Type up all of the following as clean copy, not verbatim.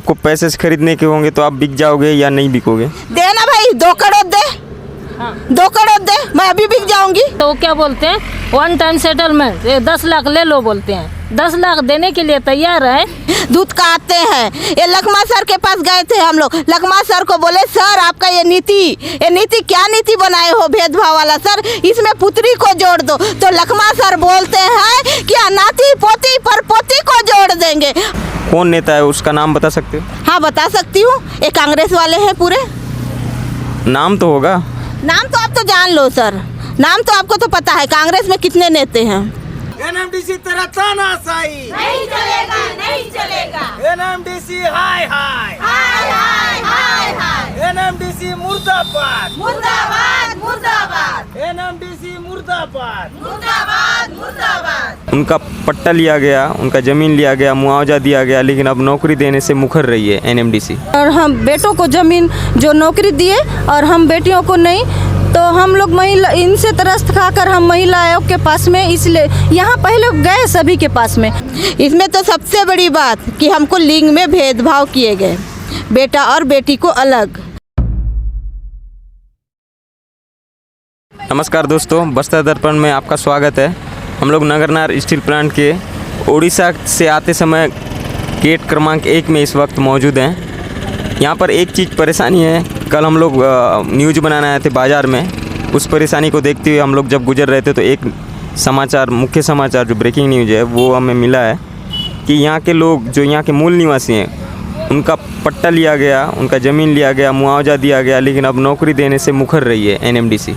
आपको पैसे से खरीदने के होंगे तो आप बिक जाओगे या नहीं बिकोगे? देना भाई 2 करोड़ दे। हाँ। 2 करोड़ दे, मैं अभी बिक जाऊंगी। तो क्या बोलते हैं, 1 टाइम सेटलमेंट, 10 लाख ले लो बोलते हैं। 10 लाख देने के लिए तैयार है। दूध का आते हैं, ये लखमा सर के पास गए थे हम लोग। लखमा सर को बोले सर आपका ये नीति क्या नीति बनाए हो भेदभाव वाला सर, इसमें पुत्री को जोड़ दो। तो लखमा सर बोलते हैं कि नाती पोती पर पोती को जोड़ देंगे। कौन नेता है उसका नाम बता सकते हो? हाँ बता सकती हूँ, ये कांग्रेस वाले हैं पूरे। नाम तो होगा। नाम तो आप तो जान लो सर, नाम तो आपको तो पता है कांग्रेस में कितने नेता हैं। एनएमडीसी तेरा तानाशाही नहीं चलेगा, नहीं चलेगा। एनएमडीसी हाय हाय हाय हाय हाय हाय। एनएमडीसी मुर्दाबाद मुर्दाबाद मुर्दाबाद एनएमडीसी मुर्दाबाद मुर्दाबाद मुर्दाबाद। उनका पट्टा लिया गया, उनका ज़मीन लिया गया, मुआवजा दिया गया, लेकिन अब नौकरी देने से मुकर रही है एनएमडीसी। और हम बेटों को ज़मीन जो नौकरी दिए और हम बेटियों को नहीं, तो हम लोग महिला इनसे त्रस्त खाकर हम महिला आयोग के पास में, इसलिए यहाँ पहले गए सभी के पास में। इसमें तो सबसे बड़ी बात कि हमको लिंग में भेदभाव किए गए, बेटा और बेटी को अलग। नमस्कार दोस्तों, बस्तर दर्पण में आपका स्वागत है। हम लोग नगरनार स्टील प्लांट के उड़ीसा से आते समय गेट क्रमांक 1 में इस वक्त मौजूद हैं। यहाँ पर एक चीज़ परेशानी है, कल हम लोग न्यूज़ बनाने आए थे बाज़ार में। उस परेशानी को देखते हुए हम लोग जब गुजर रहे थे तो एक समाचार, मुख्य समाचार जो ब्रेकिंग न्यूज़ है वो हमें मिला है कि यहाँ के लोग जो यहाँ के मूल निवासी हैं उनका पट्टा लिया गया, उनका ज़मीन लिया गया, मुआवजा दिया गया, लेकिन अब नौकरी देने से मुकर रही है एनएमडीसी।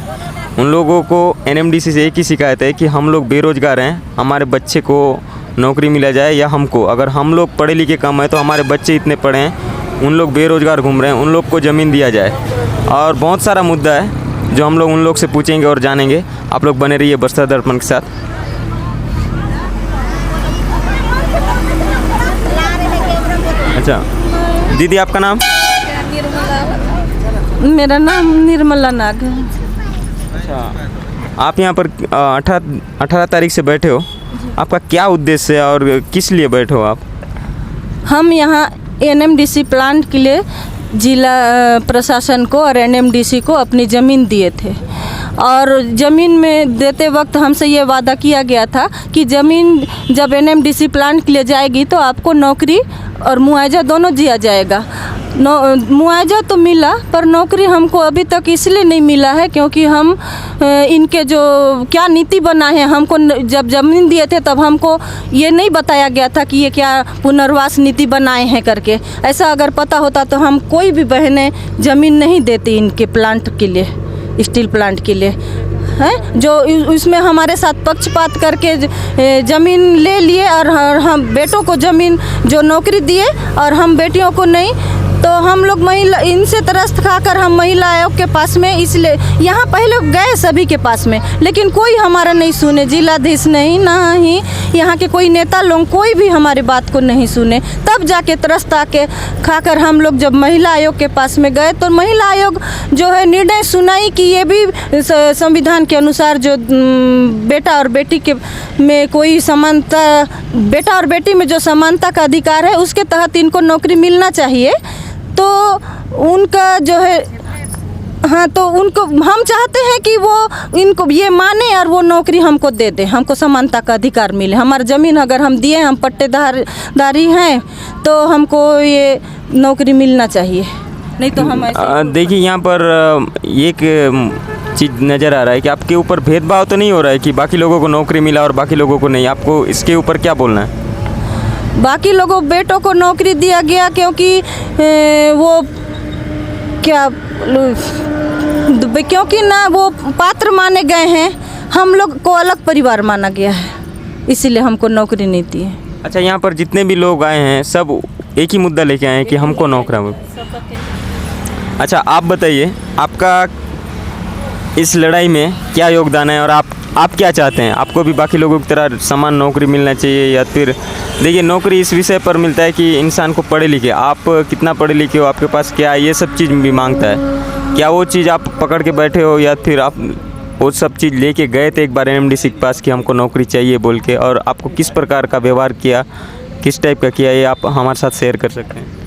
उन लोगों को एनएमडीसी से एक ही शिकायत है कि हम लोग बेरोज़गार हैं, हमारे बच्चे को नौकरी मिला जाए या हमको। अगर हम लोग पढ़े लिखे कम हैं तो हमारे बच्चे इतने पढ़े हैं, उन लोग बेरोज़गार घूम रहे हैं, उन लोग को ज़मीन दिया जाए। और बहुत सारा मुद्दा है जो हम लोग उन लोग से पूछेंगे और जानेंगे। आप लोग बने रहिए बस्तर दर्पण के साथ। अच्छा दीदी, आपका नाम? मेरा नाम निर्मला नाग है। अच्छा, आप यहाँ पर 18 तारीख से बैठे हो, आपका क्या उद्देश्य है और किस लिए बैठे हो आप? हम यहाँ एनएमडीसी प्लांट के लिए जिला प्रशासन को और एनएमडीसी को अपनी ज़मीन दिए थे, और ज़मीन में देते वक्त हमसे ये वादा किया गया था कि ज़मीन जब एनएमडीसी प्लांट के लिए जाएगी तो आपको नौकरी और मुआवजा दोनों दिया जाएगा। मुआवजा तो मिला पर नौकरी हमको अभी तक इसलिए नहीं मिला है क्योंकि हम इनके जो क्या नीति बना है, हमको जब ज़मीन दिए थे तब हमको ये नहीं बताया गया था कि ये क्या पुनर्वास नीति बनाए हैं करके। ऐसा अगर पता होता तो हम कोई भी बहनें ज़मीन नहीं देती इनके प्लांट के लिए, स्टील प्लांट के लिए है। जो इसमें हमारे साथ पक्षपात करके ज़मीन ले लिए और हम बेटों को ज़मीन जो नौकरी दिए और हम बेटियों को नहीं, तो हम लोग महिला इनसे त्रस्त खाकर हम महिला आयोग के पास में, इसलिए यहाँ पहले गए सभी के पास में, लेकिन कोई हमारा नहीं सुने। जिलाधीश नहीं, ना ही यहाँ के कोई नेता लोग कोई भी हमारी बात को नहीं सुने। तब जाके त्रस्त आके खाकर हम लोग जब महिला आयोग के पास में गए तो महिला आयोग जो है निर्णय सुनाई कि ये भी संविधान के अनुसार जो बेटा और बेटी के में कोई समानता, बेटा और बेटी में जो समानता का अधिकार है उसके तहत इनको नौकरी मिलना चाहिए। तो उनका जो है, हाँ, तो उनको हम चाहते हैं कि वो इनको ये माने और वो नौकरी हमको दे दे, हमको समानता का अधिकार मिले। हमारी ज़मीन अगर हम दिए, हम पट्टेदारी हैं, तो हमको ये नौकरी मिलना चाहिए, नहीं तो हम ऐसे। देखिए यहाँ पर एक चीज़ नज़र आ रहा है कि आपके ऊपर भेदभाव तो नहीं हो रहा है कि बाकी लोगों को नौकरी मिला और बाकी लोगों को नहीं। आपको इसके ऊपर क्या बोलना है? बाकी लोगों बेटों को नौकरी दिया गया क्योंकि वो क्या, क्योंकि ना वो पात्र माने गए हैं, हम लोग को अलग परिवार माना गया है, इसीलिए हमको नौकरी नहीं दी है। अच्छा, यहाँ पर जितने भी लोग आए हैं सब एक ही मुद्दा लेके आए हैं कि हमको नौकरी। अच्छा, आप बताइए आपका इस लड़ाई में क्या योगदान है और आप क्या चाहते हैं? आपको भी बाकी लोगों की तरह समान नौकरी मिलना चाहिए या फिर देखिए नौकरी इस विषय पर मिलता है कि इंसान को पढ़े लिखे, आप कितना पढ़े लिखे हो, आपके पास क्या, ये सब चीज़ भी मांगता है। क्या वो चीज़ आप पकड़ के बैठे हो या फिर आप वो सब चीज़ लेके गए थे एक बार एनएमडीसी के पास कि हमको नौकरी चाहिए बोल के, और आपको किस प्रकार का व्यवहार किया, किस टाइप का किया, ये आप हमारे साथ शेयर कर सकते हैं?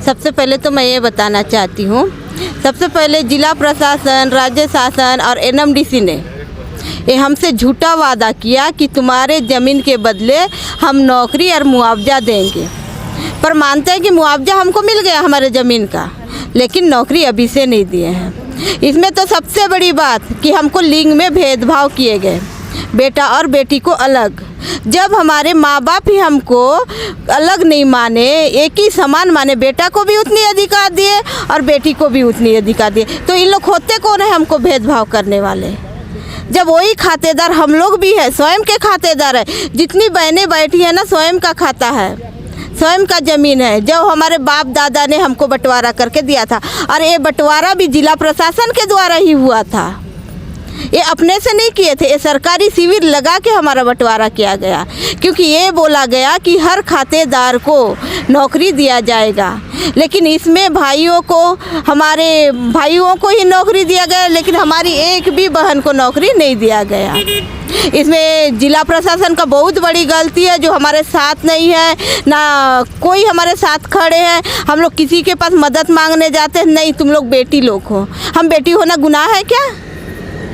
सबसे पहले तो मैं ये बताना चाहती हूँ, सबसे पहले जिला प्रशासन, राज्य शासन और एनएमडीसी ने ये हमसे झूठा वादा किया कि तुम्हारे ज़मीन के बदले हम नौकरी और मुआवजा देंगे। पर मानते हैं कि मुआवजा हमको मिल गया हमारे ज़मीन का, लेकिन नौकरी अभी से नहीं दिए हैं। इसमें तो सबसे बड़ी बात कि हमको लिंग में भेदभाव किए गए, बेटा और बेटी को अलग। जब हमारे माँ बाप ही हमको अलग नहीं माने, एक ही समान माने, बेटा को भी उतनी अधिकार दिए और बेटी को भी उतनी अधिकार दिए, तो इन लोग होते कौन है हमको भेदभाव करने वाले? जब वही खातेदार हम लोग भी है, स्वयं के खातेदार है। जितनी बहनें बैठी है ना, स्वयं का खाता है, स्वयं का ज़मीन है, जो हमारे बाप दादा ने हमको बंटवारा करके दिया था। और ये बंटवारा भी जिला प्रशासन के द्वारा ही हुआ था, ये अपने से नहीं किए थे, ये सरकारी शिविर लगा के हमारा बंटवारा किया गया, क्योंकि ये बोला गया कि हर खातेदार को नौकरी दिया जाएगा। लेकिन इसमें भाइयों को, हमारे भाइयों को ही नौकरी दिया गया, लेकिन हमारी एक भी बहन को नौकरी नहीं दिया गया। इसमें जिला प्रशासन का बहुत बड़ी गलती है, जो हमारे साथ नहीं है, ना कोई हमारे साथ खड़े हैं। हम लोग किसी के पास मदद मांगने जाते हैं, नहीं तुम लोग बेटी लोग हो। हम बेटी होना गुनाह है क्या?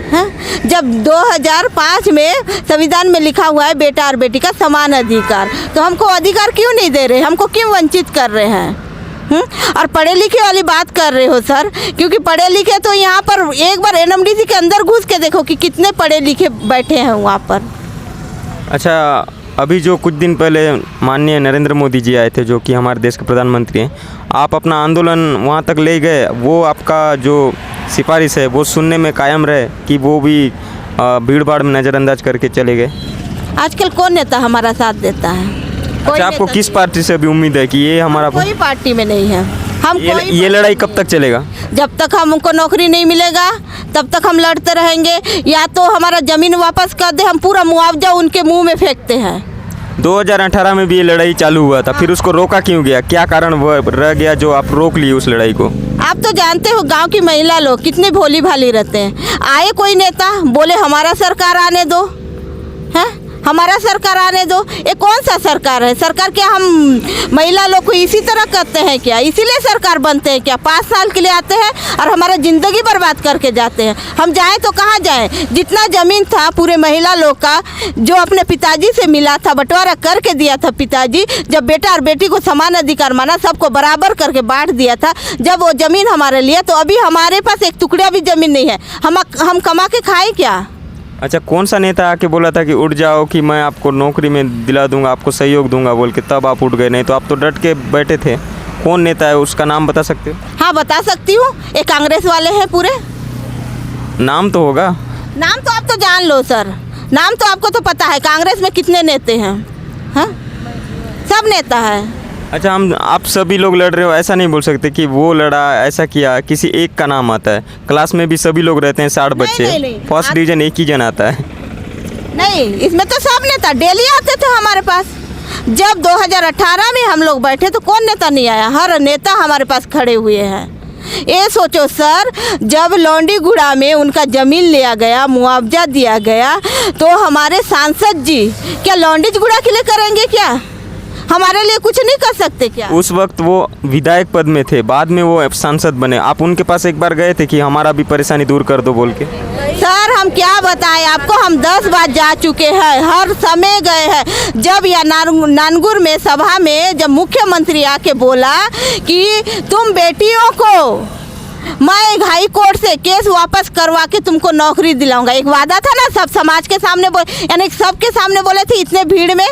हाँ? जब 2005 में संविधान में लिखा हुआ है बेटा और बेटी का समान अधिकार, तो हमको अधिकार क्यों नहीं दे रहे? हमको क्यों वंचित कर रहे हैं? और पढ़े लिखे वाली बात कर रहे हो सर, क्योंकि पढ़े लिखे तो यहाँ पर एक बार एनएमडीसी के अंदर घुस के देखो कि कितने पढ़े लिखे बैठे हैं वहाँ पर। अच्छा, अभी जो कुछ दिन पहले माननीय नरेंद्र मोदी जी आए थे, जो कि हमारे देश के प्रधानमंत्री हैं, आप अपना आंदोलन वहाँ तक ले गए, वो आपका जो सिफारिश है वो सुनने में कायम रहे कि वो भी भीड़ भाड़ में नज़रअंदाज करके चले गए? आजकल कौन नेता हमारा साथ देता है? अच्छा, आपको किस पार्टी से अभी उम्मीद है कि ये हमारा कोई पार्टी में नहीं है हम। ये लड़ाई कब तक चलेगा? जब तक हमको नौकरी नहीं मिलेगा तब तक हम लड़ते रहेंगे। या तो हमारा ज़मीन वापस कर दे, हम पूरा मुआवजा उनके मुंह में फेंकते हैं। 2018 में भी ये लड़ाई चालू हुआ था, फिर उसको रोका क्यों गया? क्या कारण वो रह गया जो आप रोक लिए उस लड़ाई को? आप तो जानते हो गांव की महिला लोग कितने भोली भाली रहते हैं। आए कोई नेता बोले हमारा सरकार आने दो, हैं? हमारा सरकार आने दो। ये कौन सा सरकार है? सरकार क्या हम महिला लोग को इसी तरह करते हैं क्या? इसीलिए सरकार बनते हैं क्या? 5 साल के लिए आते हैं और हमारा ज़िंदगी बर्बाद करके जाते हैं। हम जाएं तो कहाँ जाएं? जितना ज़मीन था पूरे महिला लोग का, जो अपने पिताजी से मिला था, बंटवारा करके दिया था पिताजी, जब बेटा और बेटी को समान अधिकार माना, सबको बराबर करके बांट दिया था, जब वो ज़मीन हमारे लिए, तो अभी हमारे पास एक टुकड़ा भी ज़मीन नहीं है। हम कमा के खाएं क्या? अच्छा, कौन सा नेता आके बोला था कि उठ जाओ, कि मैं आपको नौकरी में दिला दूंगा, आपको सहयोग दूंगा बोल के, तब आप उठ गए? नहीं तो आप तो डट के बैठे थे। कौन नेता है, उसका नाम बता सकते हो? हाँ बता सकती हूँ, ये कांग्रेस वाले हैं पूरे। नाम तो होगा? नाम तो आप तो जान लो सर, नाम तो आपको तो पता है कांग्रेस में कितने नेता हैं। हाँ, सब नेता है। अच्छा, आप सभी लोग लड़ रहे हो, ऐसा नहीं बोल सकते कि वो लड़ा, ऐसा किया, किसी एक का नाम आता है। क्लास में भी सभी लोग रहते हैं, 60 बच्चे, नहीं। फर्स्ट डिवीजन एक ही जन आता है। नहीं, इसमें तो सब नेता डेली आते थे हमारे पास। जब 2018 में हम लोग बैठे तो कौन नेता नहीं आया? हर नेता हमारे पास खड़े हुए हैं। ये सोचो सर, जब लौंडीगुड़ा में उनका ज़मीन लिया गया, मुआवजा दिया गया, तो हमारे सांसद जी क्या लौंडीगुड़ा के लिए करेंगे क्या? हमारे लिए कुछ नहीं कर सकते क्या? उस वक्त वो विधायक पद में थे, बाद में वो सांसद बने। आप उनके पास एक बार गए थे कि हमारा भी परेशानी दूर कर दो बोल के? सर हम क्या बताएं आपको, हम 10 बार जा चुके हैं, हर समय गए हैं। जब या नानगुर में सभा में जब मुख्यमंत्री आके बोला कि तुम बेटियों को मैं हाई कोर्ट से केस वापस करवा के तुमको नौकरी दिलाऊंगा, एक वादा था ना, सब समाज के सामने यानी सबके सामने बोले थे। इतने भीड़ में,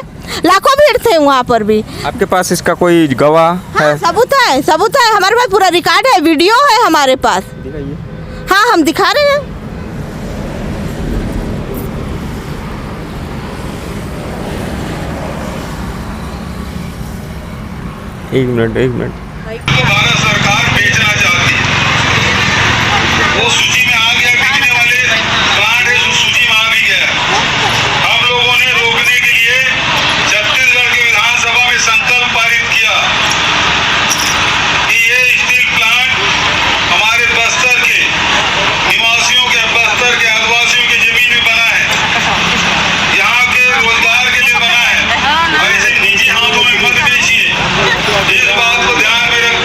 लाखों भीड़ थे वहाँ पर भी। आपके पास इसका कोई गवाह है? हाँ, सबूत है, सबूत है हमारे पास, पूरा रिकॉर्ड है, वीडियो है हमारे पास। हाँ हम दिखा रहे हैं। एक मिनट। भारत सरकार बेचना चाहती है, वो सूची में आ गया, बिकने वाले प्लांट है, सूची में आ भी गया। हम लोगों ने रोकने के लिए छत्तीसगढ़ के विधानसभा में संकल्प पारित किया कि ये स्टील प्लांट हमारे बस्तर के निवासियों के, बस्तर के आदिवासियों की जमीन में बना है, यहाँ के रोजगार के लिए बना है। और इसे निजी हाथों में मत बेचिए, इस बात को ध्यान में रखते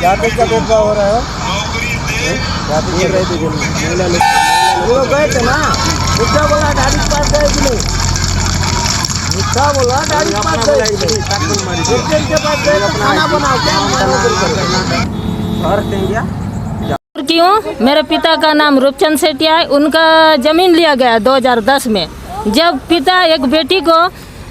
जाति का भेदभाव हो रहा है। नौकरी दे। जाति कर रहे थे जो महिला लोग गए थे ना, मुद्दा बोला गाड़ी के पास गए कि नहीं, मुद्दा बोला गाड़ी के पास गए कि नहीं, होटल के पास गए तो खाना बनाओ क्या और क्या क्यों? मेरे पिता का नाम रूपचंद सेठिया है। उनका जमीन लिया गया 2010 में। जब पिता एक बेटी को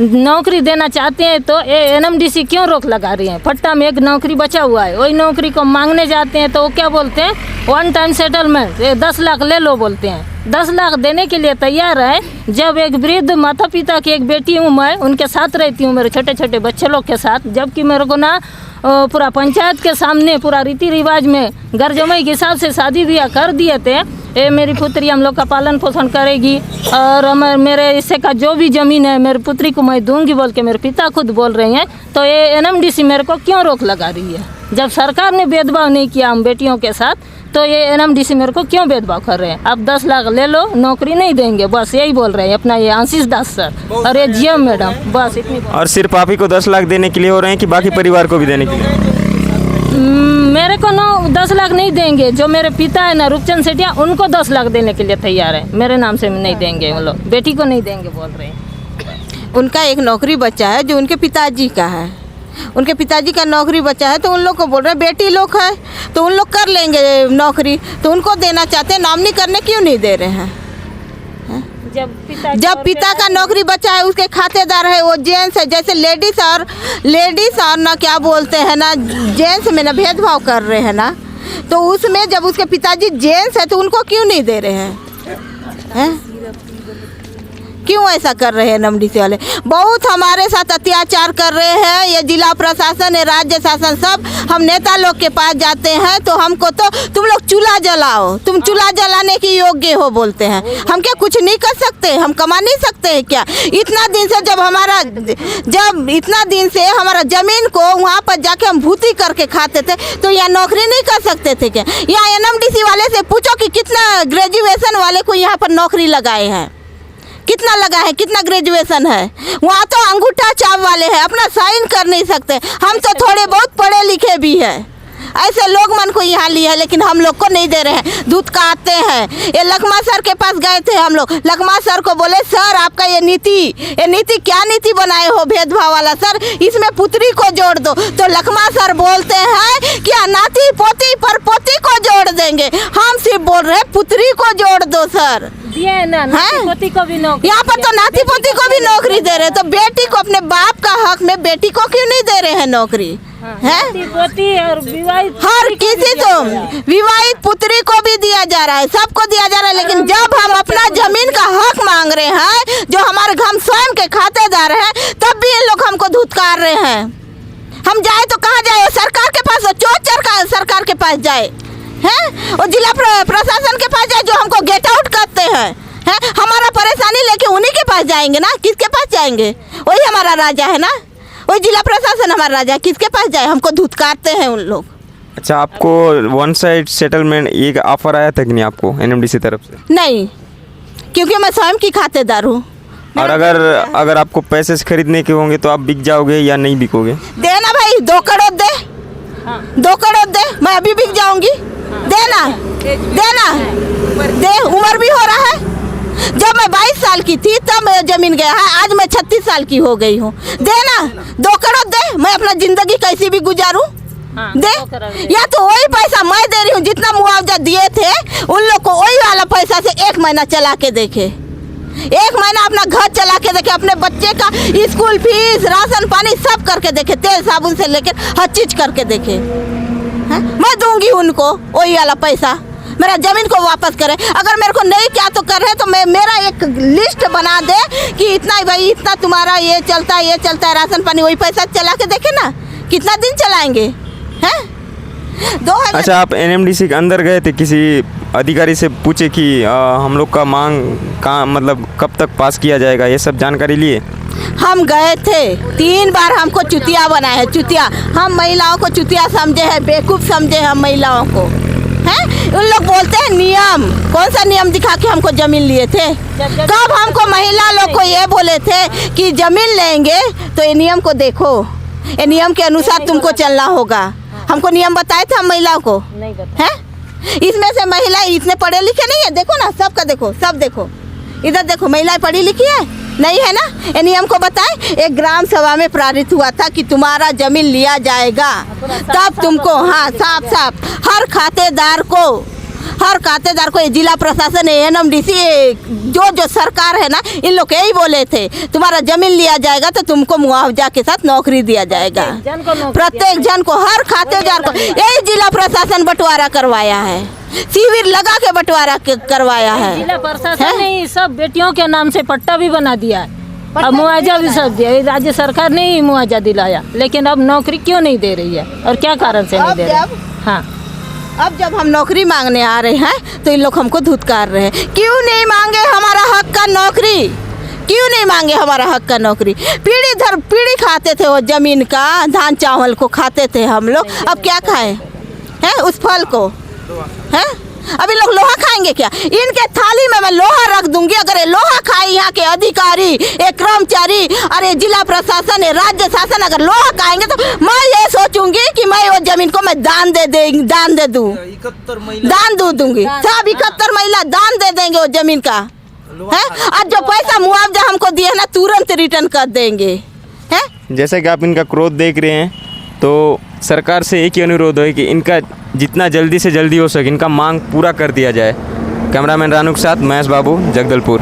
नौकरी देना चाहते हैं तो एनएमडीसी क्यों रोक लगा रही है? पट्टा में एक नौकरी बचा हुआ है, वही नौकरी को मांगने जाते हैं तो वो क्या बोलते हैं, 1 टाइम सेटलमेंट, 10 लाख ले लो बोलते हैं। 10 लाख देने के लिए तैयार है। जब एक वृद्ध माता पिता की एक बेटी हूँ मैं, उनके साथ रहती हूँ मेरे छोटे छोटे बच्चे लोग के साथ, जबकि मेरे को ना पूरा पंचायत के सामने पूरा रीति रिवाज में घर जमाई के हिसाब से शादी ब्याह कर दिए थे। ये मेरी पुत्री हम लोग का पालन पोषण करेगी और मेरे हिस्से का जो भी ज़मीन है मेरी पुत्री को मैं दूंगी बोल के मेरे पिता खुद बोल रहे हैं। तो ये एनएमडीसी मेरे को क्यों रोक लगा रही है? जब सरकार ने भेदभाव नहीं किया हम बेटियों के साथ, तो ये एनएमडीसी मेरे को क्यों भेदभाव कर रहे हैं? आप 10 लाख ले लो, नौकरी नहीं देंगे, बस यही बोल रहे हैं अपना ये आशीष दास सर और ये जीएम मैडम, बस इतनी। और सिर्फ आप ही को 10 लाख देने के लिए हो रहे हैं कि बाकी परिवार को भी देने के लिए? मेरे को 10 लाख नहीं देंगे। जो मेरे पिता है ना रूपचंद सेठिया, उनको 10 लाख देने के लिए तैयार है। मेरे नाम से नहीं देंगे वो लोग, बेटी को नहीं देंगे बोल रहे हैं। उनका एक नौकरी बचा है जो उनके पिताजी का है, उनके पिताजी का नौकरी बचा है तो उन लोग को बोल रहे हैं बेटी लोग है तो उन लोग कर लेंगे नौकरी, तो उनको देना चाहते हैं, नॉमिनी करने क्यों नहीं दे रहे हैं? जब पिता का नौकरी बचा है उसके खातेदार है वो जेंट्स है, जैसे लेडीज और ना क्या बोलते हैं ना जेंट्स में ना भेदभाव कर रहे हैं ना, तो उसमें जब उसके पिताजी जेंट्स है तो उनको क्यों नहीं दे रहे हैं? क्यों ऐसा कर रहे हैं एनएमडीसी वाले? बहुत हमारे साथ अत्याचार कर रहे हैं। ये जिला प्रशासन है, राज्य शासन, सब हम नेता लोग के पास जाते हैं तो हमको तो तुम लोग चूल्हा जलाओ, तुम चूल्हा जलाने के योग्य हो बोलते हैं। हम क्या कुछ नहीं कर सकते? हम कमा नहीं सकते हैं क्या? इतना दिन से हमारा जमीन को वहाँ पर जाके हम भूती करके खाते थे तो यहाँ नौकरी नहीं कर सकते थे क्या? यहाँ एनएमडीसी वाले से पूछो कि कितना ग्रेजुएशन वाले को यहाँ पर नौकरी लगाए हैं, कितना लगा है, कितना ग्रेजुएशन है? वहाँ तो अंगूठा छाप वाले हैं, अपना साइन कर नहीं सकते। हम तो थोड़े बहुत पढ़े लिखे भी हैं, ऐसे लोग मन को यहाँ लिया है लेकिन हम लोग को नहीं दे रहे हैं। दूध का आते हैं। ये लखमा सर के पास गए थे हम लोग, लखमा सर को बोले सर आपका ये नीति क्या नीति बनाए हो भेदभाव वाला सर, इसमें पुत्री को जोड़ दो। तो लखमा सर बोलते हैं कि नाती पोती पर पोती को जोड़ देंगे। हम सिर्फ बोल रहे हैं पुत्री को जोड़ दो सर। दिए ना नाती पोती को भी नौकरी, यहाँ पर तो नाती पोती को भी नौकरी दे रहे हैं, तो बेटी को अपने बाप का हक में बेटी को क्यों नहीं दे रहे हैं नौकरी? नाती पोती और विवाहित हर किसी को, विवाहित पुत्री को भी दिया जा रहा है, सबको दिया जा रहा है। लेकिन जब हम अपना जमीन का हक मांग रहे हैं जो हमारे हम स्वयं के खातेदार हैं, तब भी ये लोग हमको धुतकार रहे हैं। हम जाए तो कहाँ जाए? सरकार के पास, सरकार के पास जाए हैं, और जिला प्रशासन के पास जाए जो हमको गेट आउट करते हैं। हमारा परेशानी लेके उन्हीं के पास जाएंगे ना, किसके पास जाएंगे? वही हमारा राजा है ना, वही जिला प्रशासन हमारा राजा, किसके पास जाए? हमको धुतकारते हैं उन लोग। अच्छा, आपको 1 साइड सेटलमेंट एक ऑफर आया था कि नहीं आपको एनएमडीसी तरफ से? नहीं, क्योंकि मैं स्वयं की खातेदार हूँ। और अगर आपको पैसे से खरीदने के होंगे तो आप बिक जाओगे या नहीं बिकोगे? देना भाई, 2 करोड़ दे, 2 करोड़ दे, मैं अभी बिक जाऊंगी। देना दे, उम्र भी हो रहा है। जब मैं 22 साल की थी तब जमीन गया है, आज मैं 36 साल की हो गई हूँ। देना 2 करोड़ दे, मैं अपना जिंदगी कैसी भी गुजारूं। दे, या तो वही पैसा मैं दे रही हूँ जितना मुआवजा दिए थे उन लोग को, वही वाला पैसा से 1 महीना चला के देखे, 1 महीना अपना घर चला के देखे, अपने बच्चे का स्कूल फीस, राशन पानी सब करके देखे, तेल साबुन से लेकर हर चीज करके देखे। मैं दूंगी उनको वही वाला पैसा, मेरा जमीन को वापस करे। अगर मेरे को नहीं क्या तो कर रहे तो मेरा एक लिस्ट बना दे कि इतना भाई, इतना तुम्हारा ये चलता है राशन पानी, वही पैसा चला के देखे ना, कितना दिन चलाएंगे हैं? 2000। अच्छा, आप एनएमडीसी के अंदर गए थे, किसी अधिकारी से पूछे कि हम लोग का मांग कहाँ, मतलब कब तक पास किया जाएगा, ये सब जानकारी लिए? हम गए थे 3 बार, हमको चुतिया बनाए हैं, चुतिया। हम महिलाओं को चुतिया समझे हैं, बेवकूफ़ समझे हम महिलाओं को हैं। उन लोग बोलते हैं नियम, कौन सा नियम दिखा के हमको जमीन लिए थे? कब हमको महिला लोग को ये बोले थे कि जमीन लेंगे तो ये नियम को देखो, ये नियम के अनुसार तुमको चलना होगा। हमको नियम बताए थे हम महिलाओं को नहीं बता हैं। इसमें से महिला इतने पढ़े लिखे नहीं है, देखो ना सबका, देखो सब, देखो इधर देखो, महिलाएं पढ़ी लिखी है नहीं है ना। ये नियम को बताए, एक ग्राम सभा में पारित हुआ था कि तुम्हारा जमीन लिया जाएगा, तब तुमको, हाँ साफ साफ हर खातेदार को ये जिला प्रशासन एनएमडीसी जो सरकार है ना, इन लोग यही बोले थे तुम्हारा जमीन लिया जाएगा तो तुमको मुआवजा के साथ नौकरी दिया जाएगा, प्रत्येक जन को, हर खातेदार को। यही जिला प्रशासन बंटवारा करवाया है, शिविर लगा के बंटवारा करवाया है। जिला प्रशासन ने सब बेटियों के नाम से पट्टा भी बना दिया है, अब मुआवजा भी सब दिया। राज्य सरकार ने ही मुआवजा दिलाया, लेकिन अब नौकरी क्यों नहीं दे रही है और क्या कारण से नहीं दे रही है? हाँ, अब जब हम नौकरी मांगने आ रहे हैं तो इन लोग हमको धुतकार रहे हैं। क्यों नहीं मांगे हमारा हक का नौकरी? क्यों नहीं मांगे हमारा हक का नौकरी? पीढ़ी दर पीढ़ी खाते थे वो जमीन का, धान चावल को खाते थे हम लोग, अब क्या खाएं हैं उस फल को हैं? अभी लोग लोहा खाएंगे क्या? इनके थाली में मैं लोहा रख दूंगी, अगर ये लोहा खाए यहाँ के अधिकारी, एक कर्मचारी, अरे जिला प्रशासन, राज्य शासन अगर लोहा खाएंगे तो मैं ये सोचूंगी कि मैं वो जमीन को मैं दान दे दूं, दान दूंगी। सब 71 महिला दान दे देंगे वो जमीन का है, और जो पैसा मुआवजा हमको दिए ना तुरंत रिटर्न कर देंगे है। जैसे कि आप इनका क्रोध देख रहे हैं, तो सरकार से एक ही अनुरोध है कि इनका जितना जल्दी से जल्दी हो सके इनका मांग पूरा कर दिया जाए। कैमरामैन रानू के साथ महेश बाबू, जगदलपुर।